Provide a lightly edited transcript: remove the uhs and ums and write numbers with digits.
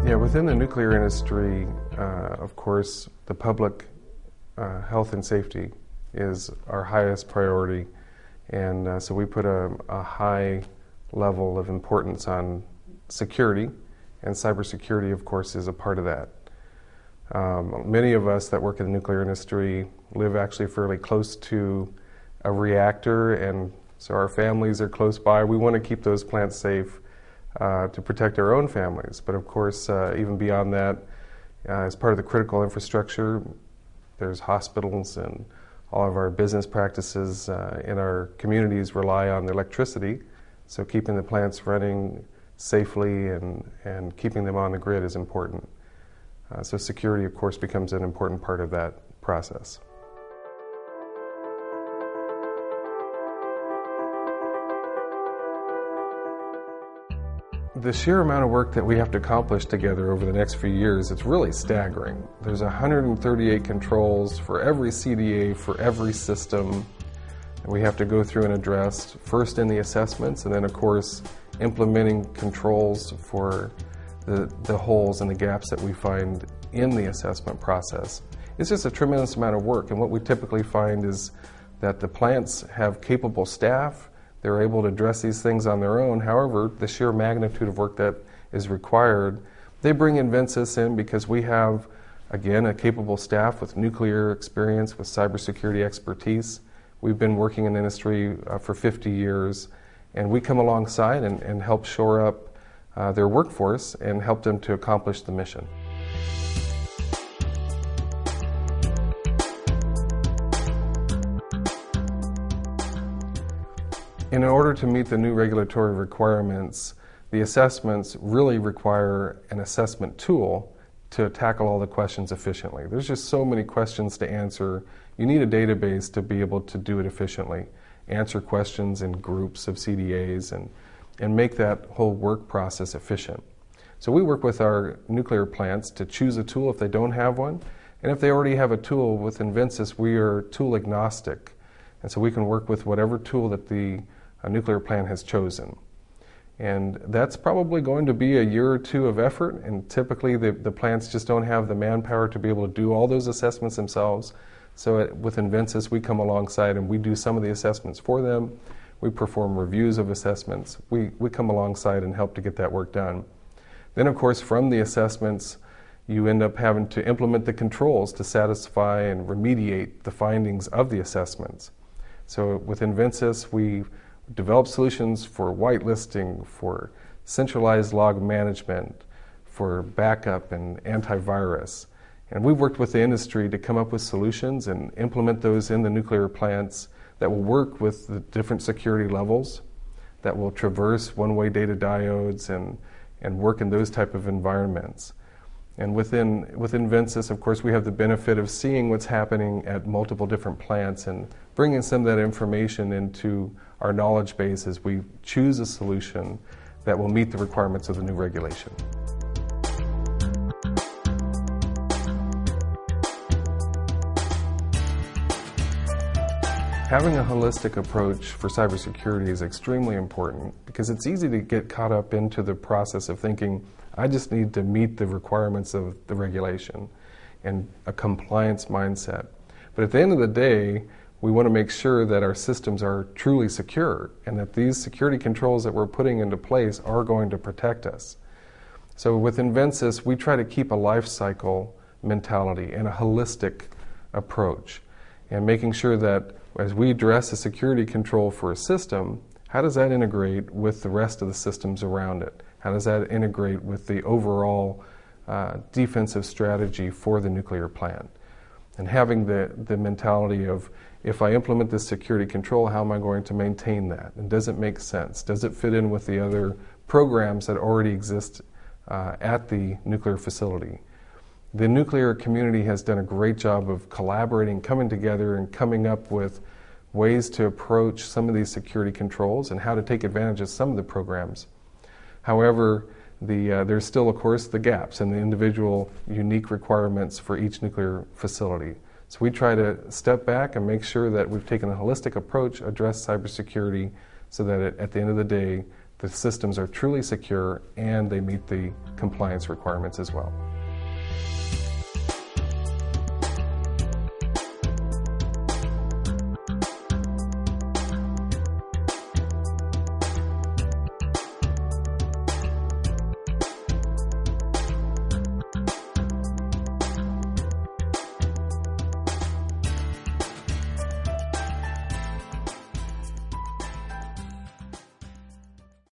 Yeah, within the nuclear industry, of course, the public health and safety is our highest priority, and so we put a high level of importance on security, and cybersecurity, of course, is a part of that. Many of us that work in the nuclear industry live actually fairly close to a reactor, and so our families are close by. We want to keep those plants safe to protect our own families. But of course, even beyond that, as part of the critical infrastructure, there's hospitals, and all of our business practices in our communities rely on the electricity. So keeping the plants running safely and keeping them on the grid is important. So security, of course, becomes an important part of that process. The sheer amount of work that we have to accomplish together over the next few years, it's really staggering. There's 138 controls for every CDA, for every system. And we have to go through and address first in the assessments, and then of course implementing controls for the holes and the gaps that we find in the assessment process. It's just a tremendous amount of work, and what we typically find is that the plants have capable staff. They're able to address these things on their own. However, the sheer magnitude of work that is required, they bring Invensys in because we have, again, a capable staff with nuclear experience, with cybersecurity expertise. We've been working in the industry for 50 years, and we come alongside and help shore up their workforce and help them to accomplish the mission. In order to meet the new regulatory requirements, the assessments really require an assessment tool to tackle all the questions efficiently. There's just so many questions to answer. You need a database to be able to do it efficiently, answer questions in groups of CDAs, and make that whole work process efficient. So we work with our nuclear plants to choose a tool if they don't have one, and if they already have a tool with Invensys, we are tool agnostic, and so we can work with whatever tool that the nuclear plant has chosen. And that's probably going to be a year or two of effort, and typically the plants just don't have the manpower to be able to do all those assessments themselves. So with Invensys, we come alongside and we do some of the assessments for them. We perform reviews of assessments. We come alongside and help to get that work done. Then, of course, from the assessments, you end up having to implement the controls to satisfy and remediate the findings of the assessments. So with Invensys, we develop solutions for whitelisting, for centralized log management, for backup and antivirus. And we've worked with the industry to come up with solutions and implement those in the nuclear plants that will work with the different security levels, that will traverse one-way data diodes and work in those type of environments. And within Invensys, of course, we have the benefit of seeing what's happening at multiple different plants and bringing some of that information into our knowledge base as we choose a solution that will meet the requirements of the new regulation. Having a holistic approach for cybersecurity is extremely important because it's easy to get caught up into the process of thinking, I just need to meet the requirements of the regulation and a compliance mindset. But at the end of the day, we want to make sure that our systems are truly secure and that these security controls that we're putting into place are going to protect us. So with Invensys, we try to keep a life cycle mentality and a holistic approach, and making sure that as we address a security control for a system, how does that integrate with the rest of the systems around it? How does that integrate with the overall defensive strategy for the nuclear plant? And having the mentality of, if I implement this security control, how am I going to maintain that? And does it make sense? Does it fit in with the other programs that already exist at the nuclear facility? The nuclear community has done a great job of collaborating, coming together, and coming up with ways to approach some of these security controls and how to take advantage of some of the programs. However, there's still, of course, the gaps and the individual unique requirements for each nuclear facility. So we try to step back and make sure that we've taken a holistic approach, address cybersecurity, so that at the end of the day, the systems are truly secure and they meet the compliance requirements as well.